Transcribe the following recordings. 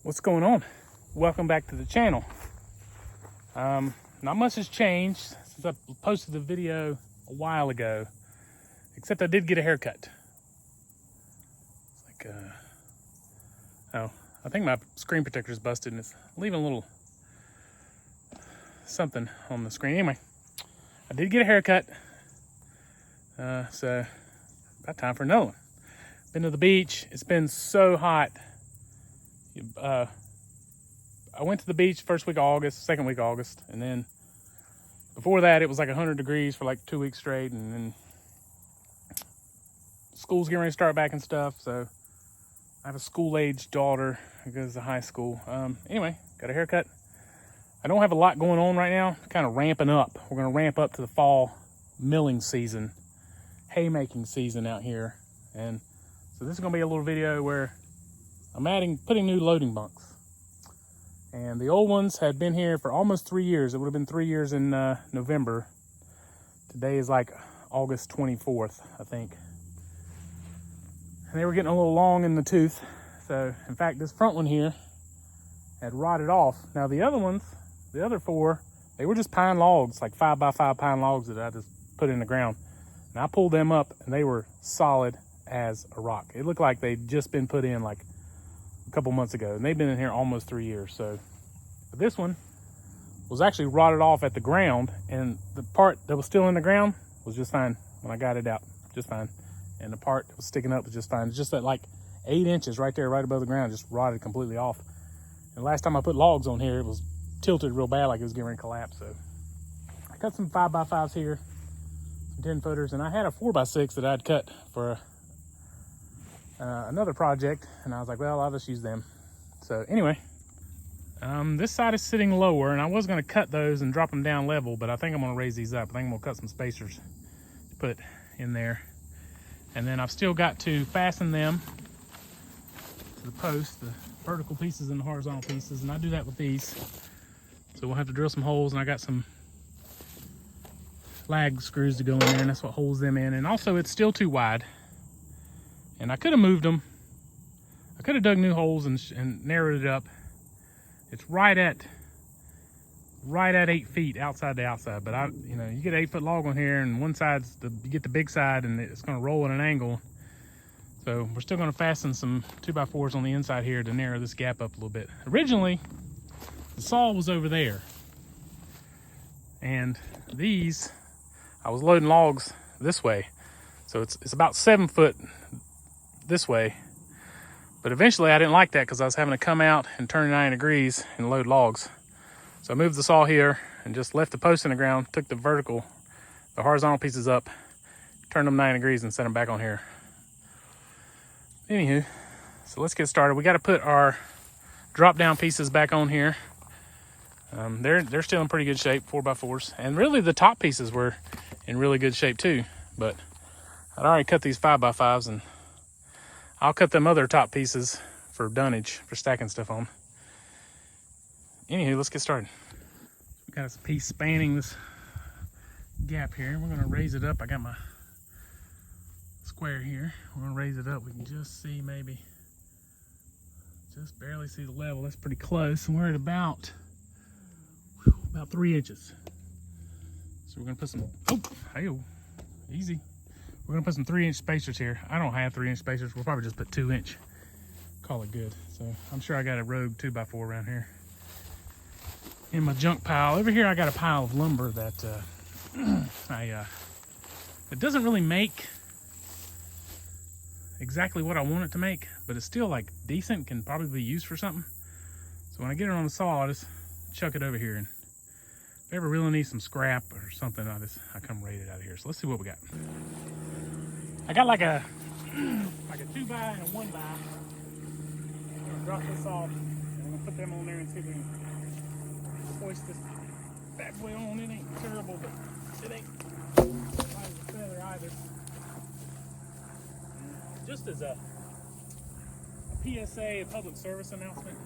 What's going on? Welcome back to the channel. Not much has changed since I posted the video a while ago, except I did get a haircut. It's like, oh, I think my screen protector is busted and it's leaving a little something on the screen. Anyway, I did get a haircut, so about time for another one. Been to the beach. It's been so hot. I went to the beach first week of August, second week of August, and then before that it was like 100 degrees for like 2 weeks straight, and then school's getting ready to start back and stuff, so I have a school-age daughter who goes to high school. Anyway, got a haircut. I don't have a lot going on right now, kind of ramping up. We're going to ramp up to the fall milling season, haymaking season out here, and so this is going to be a little video where I'm putting new loading bunks. And the old ones had been here for almost 3 years. It would have been 3 years in November. Today is like August 24th, I think. And they were getting a little long in the tooth. So, in fact, this front one here had rotted off. Now, the other ones, the other four, they were just pine logs, like 5x5 pine logs that I just put in the ground. And I pulled them up, and they were solid as a rock. It looked like they'd just been put in like a couple months ago, and they've been in here almost 3 years. So but this one was actually rotted off at the ground, and the part that was still in the ground was just fine when I got it out, just fine. And the part that was sticking up was just fine. It's just that like 8 inches right there, right above the ground, just rotted completely off. And last time I put logs on here, it was tilted real bad, like it was getting ready to collapse. So I cut some 5x5s here, some 10-footers, and I had a 4x6 that I'd cut for another project, and I was like, well, I'll just use them. So anyway, this side is sitting lower, and I was going to cut those and drop them down level, but I think I'm going to raise these up. I think I'm going to cut some spacers to put in there, and then I've still got to fasten them to the post, the vertical pieces and the horizontal pieces, and I do that with these. So we'll have to drill some holes, and I got some lag screws to go in there, and that's what holds them in. And also, it's still too wide. And I could have moved them. I could have dug new holes and narrowed it up. It's right at 8 feet outside to outside. But you get an 8-foot log on here, and one side's you get the big side, and it's going to roll at an angle. So we're still going to fasten some 2x4s on the inside here to narrow this gap up a little bit. Originally, the saw was over there, and these I was loading logs this way, so it's about 7 foot this way. But eventually I didn't like that because I was having to come out and turn 90 degrees and load logs. So I moved the saw here and just left the post in the ground, took the horizontal pieces up, turned them 90 degrees and set them back on here. Anywho, so let's get started. We got to put our drop down pieces back on here. They're still in pretty good shape, 4x4s. And really the top pieces were in really good shape too. But I'd already cut these 5x5s, and I'll cut them other top pieces for dunnage, for stacking stuff on. Anywho, let's get started. We got a piece spanning this gap here. We're gonna raise it up. I got my square here. We're gonna raise it up. We can just see, maybe just barely see the level. That's pretty close. And we're at about 3 inches. So we're gonna put some, easy. We're gonna put some 3-inch spacers here. I don't have 3-inch spacers. We'll probably just put 2-inch. Call it good. So I'm sure I got a rogue 2x4 around here in my junk pile. Over here I got a pile of lumber that it doesn't really make exactly what I want it to make, but it's still like decent, can probably be used for something. So when I get it on the saw, I just chuck it over here, and if I ever really need some scrap or something, I come raid it out of here. So let's see what we got. I got like a 2x and a 1x. I'm gonna drop this off, and I'm gonna put them on there and see if we can hoist this bad boy on. It ain't terrible, but it ain't light as a feather either. And just as a PSA, a public service announcement,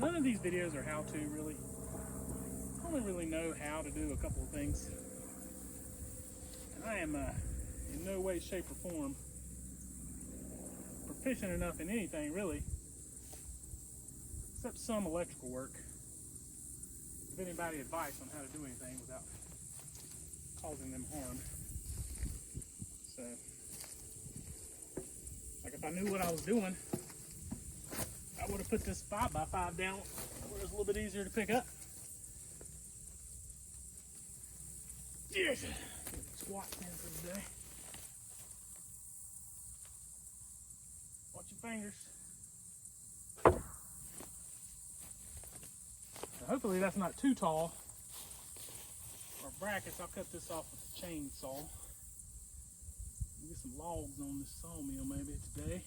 none of these videos are how-to really. I only really know how to do a couple of things. And I am in no way, shape, or form proficient enough in anything, really, some electrical work. If anybody advice on how to do anything without causing them harm. So, like if I knew what I was doing, I would have put this 5x5 down where it's a little bit easier to pick up. Yes. Squat down for the day. Watch your fingers. Now, hopefully that's not too tall. For brackets, I'll cut this off with a chainsaw. Get some logs on this sawmill maybe today.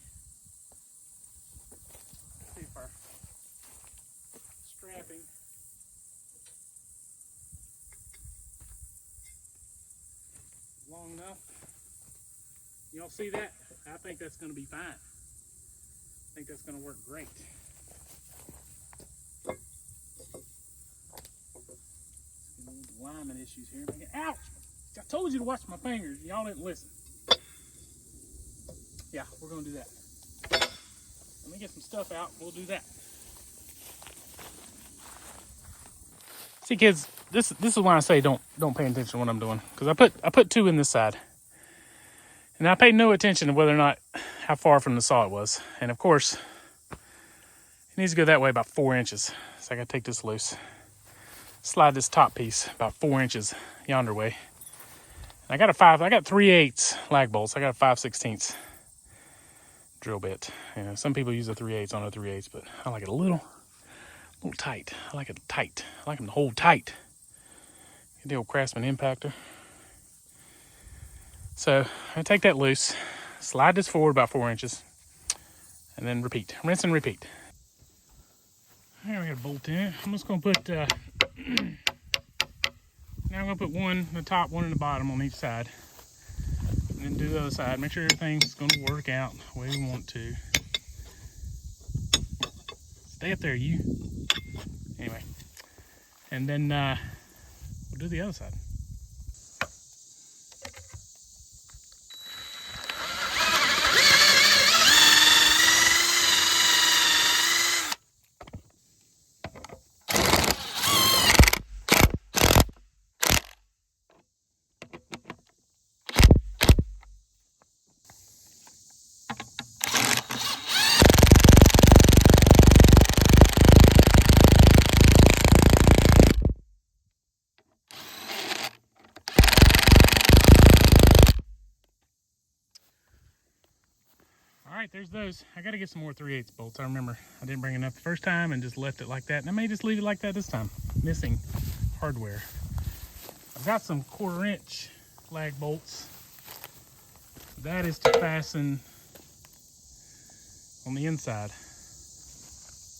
See if our strapping is long enough. Y'all see that? I think that's going to be fine. I think that's going to work great. Alignment issues here. Ouch! I told you to watch my fingers. Y'all didn't listen. Yeah, we're gonna do that. Let me get some stuff out. We'll do that. See, kids, this is why I say don't pay attention to what I'm doing, because I put 2 in this side, and I paid no attention to whether or not how far from the saw it was. And of course, it needs to go that way about 4 inches. So I gotta take this loose. Slide this top piece about 4 inches yonder way. And I got 3/8 lag bolts. I got a 5/16 drill bit. You know, some people use a 3/8 on a 3/8, but I like it a little tight. I like it tight. I like them to hold tight. Get the old Craftsman impactor. So I take that loose, slide this forward about 4 inches, and then repeat. Rinse and repeat. There, we got a bolt in it. I'm just gonna put now I'm going to put one in the top, one in the bottom on each side. And then do the other side. Make sure everything's going to work out the way we want to. Stay up there, you. Anyway. And then we'll do the other side. Alright, there's those. I gotta get some more 3/8 bolts. I remember I didn't bring enough the first time and just left it like that. And I may just leave it like that this time. Missing hardware. I've got some 1/4 inch lag bolts. That is to fasten on the inside.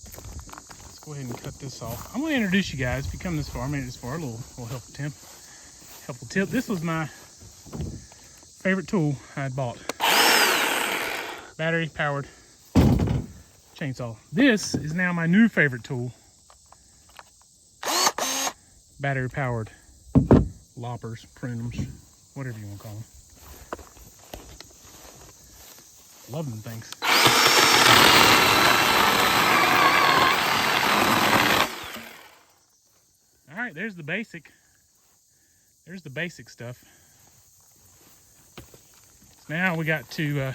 Let's go ahead and cut this off. I'm gonna introduce you guys. If you come this far, I made it this far, a little helpful tip. This was my favorite tool I had bought. Battery powered chainsaw. This is now my new favorite tool. Battery powered loppers, prunums, whatever you want to call them. Love them things. All right, there's the basic. There's the basic stuff. So now we got to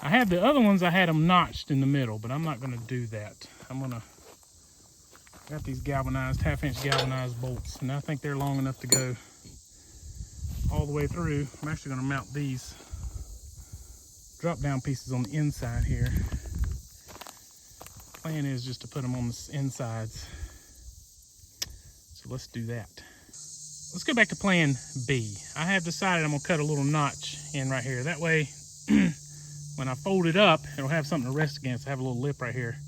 I had the other ones, I had them notched in the middle, but I'm not going to do that. Got these galvanized, 1/2 inch galvanized bolts, and I think they're long enough to go all the way through. I'm actually going to mount these drop down pieces on the inside here. Plan is just to put them on the insides. So let's do that. Let's go back to plan B. I have decided I'm going to cut a little notch in right here. That way, when I fold it up, it'll have something to rest against. I have a little lip right here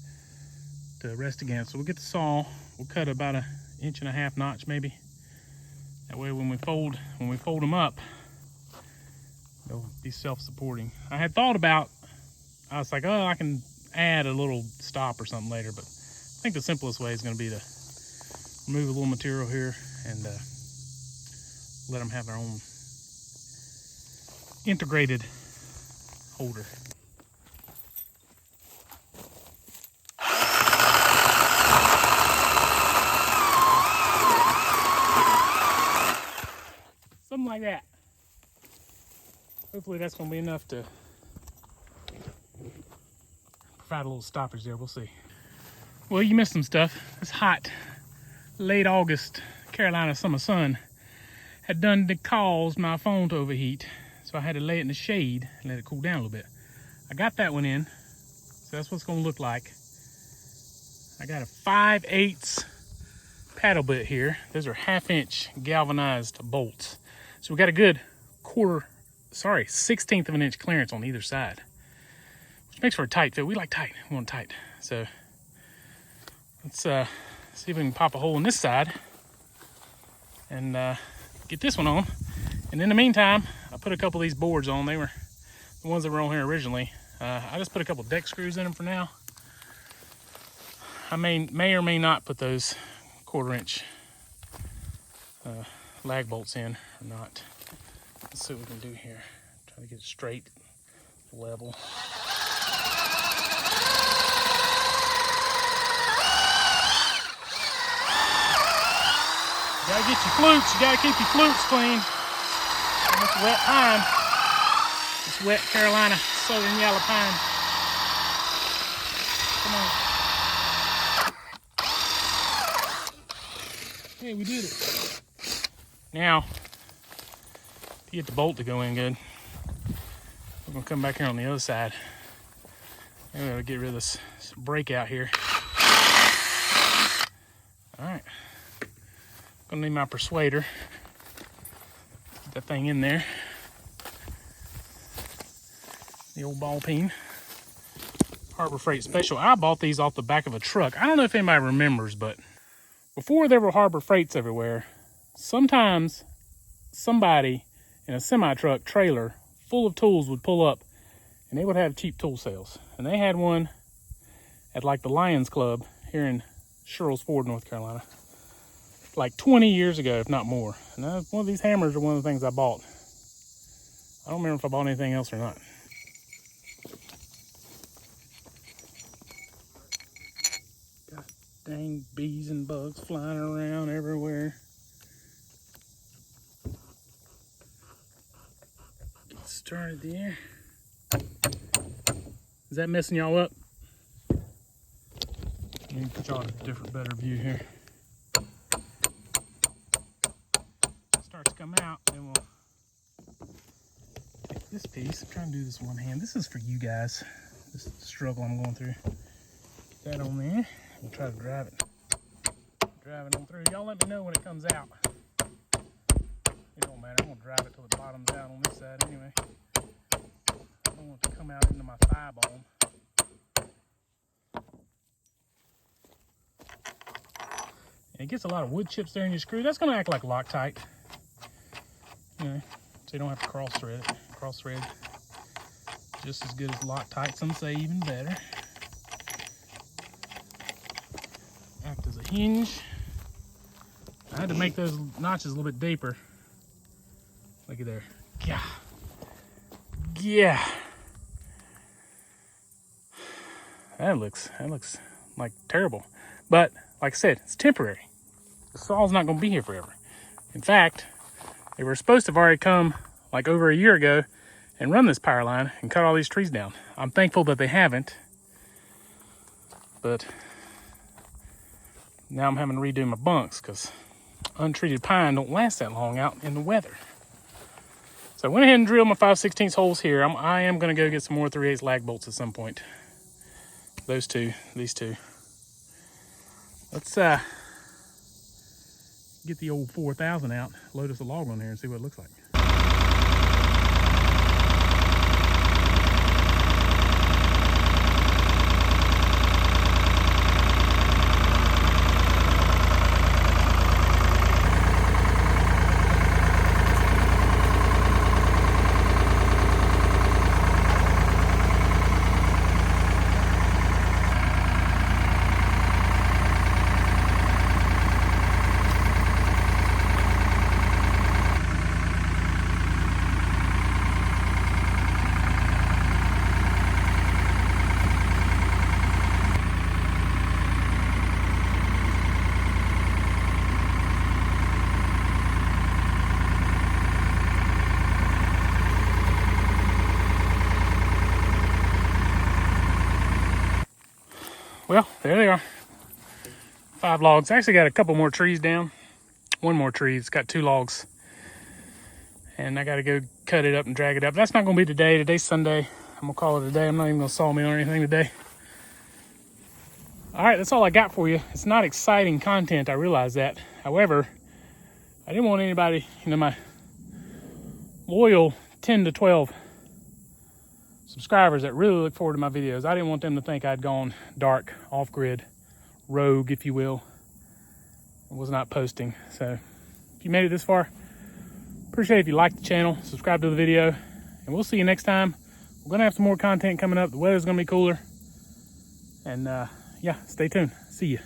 to rest against. So we'll get the saw, we'll cut about 1.5 inch notch maybe. That way when we fold them up, they'll be self-supporting. I had thought about, I was like, oh, I can add a little stop or something later, but I think the simplest way is going to be to remove a little material here and let them have their own integrated holder. Hopefully that's going to be enough to provide a little stoppage there. We'll see. Well, you missed some stuff. This hot, late August Carolina summer sun had done to cause my phone to overheat. So I had to lay it in the shade and let it cool down a little bit. I got that one in. So that's what it's going to look like. I got a 5/8 paddle bit here. Those are 1/2-inch galvanized bolts. So we got a good 1/16 of an inch clearance on either side, which makes for a tight fit. We like tight. We want tight. So let's see if we can pop a hole in this side and get this one on. And in the meantime, I put a couple of these boards on. They were the ones that were on here originally. I just put a couple deck screws in them for now. I may or may not put those 1/4-inch lag bolts in or not. Let's see what we can do here. Try to get it straight, level. You gotta get your flutes. You gotta keep your flutes clean. And this wet pine, this wet Carolina southern yellow pine. Come on. Hey, we did it. Now, to get the bolt to go in good, we're gonna come back here on the other side. And we're gonna get rid of this breakout here. All right. Gonna need my persuader. Get that thing in there. The old ball peen. Harbor Freight Special. I bought these off the back of a truck. I don't know if anybody remembers, but before there were Harbor Freights everywhere, sometimes somebody in a semi-truck trailer full of tools would pull up and they would have cheap tool sales. And they had one at like the Lions Club here in Sherrills Ford, North Carolina, like 20 years ago, if not more. And one of these hammers are one of the things I bought. I don't remember if I bought anything else or not. Got dang bees and bugs flying around everywhere. Get started there. Is that messing y'all up? Let me put y'all in a different, better view here. Starts to come out, then we'll take this piece. I'm trying to do this one hand. This is for you guys. This struggle I'm going through. Get that on there. We'll try to drive it. Drive it on through. Y'all let me know when it comes out. It don't matter. I'm gonna drive it till it bottoms out on this side anyway. I don't want it to come out into my thigh bone. And it gets a lot of wood chips there in your screw. That's gonna act like Loctite. You know, so you don't have to cross thread it. Cross thread just as good as Loctite. Some say even better. Act as a hinge. I had to make those notches a little bit deeper. Look at there. Yeah. Yeah. That looks like terrible. But like I said, it's temporary. The saw's not going to be here forever. In fact, they were supposed to have already come like over a year ago and run this power line and cut all these trees down. I'm thankful that they haven't. But now I'm having to redo my bunks because untreated pine don't last that long out in the weather. So I went ahead and drilled my 5/16 holes here. I am going to go get some more 3/8 lag bolts at some point. Those two, these two. Let's get the old 4000 out, load us a log on there and see what it looks like. well, there they are. 5 logs. I actually got a couple more trees down. One more tree. It's got 2 logs. And I got to go cut it up and drag it up. That's not going to be today. Today's Sunday. I'm going to call it a day. I'm not even going to sawmill or anything today. All right, that's all I got for you. It's not exciting content. I realize that. However, I didn't want anybody, my loyal 10 to 12 subscribers that really look forward to my videos. I didn't want them to think I'd gone dark, off-grid, rogue, if you will. I was not posting. So if you made it this far, appreciate it if you like the channel, subscribe to the video, and we'll see you next time. We're gonna have some more content coming up. The weather's gonna be cooler. And yeah, stay tuned. See ya.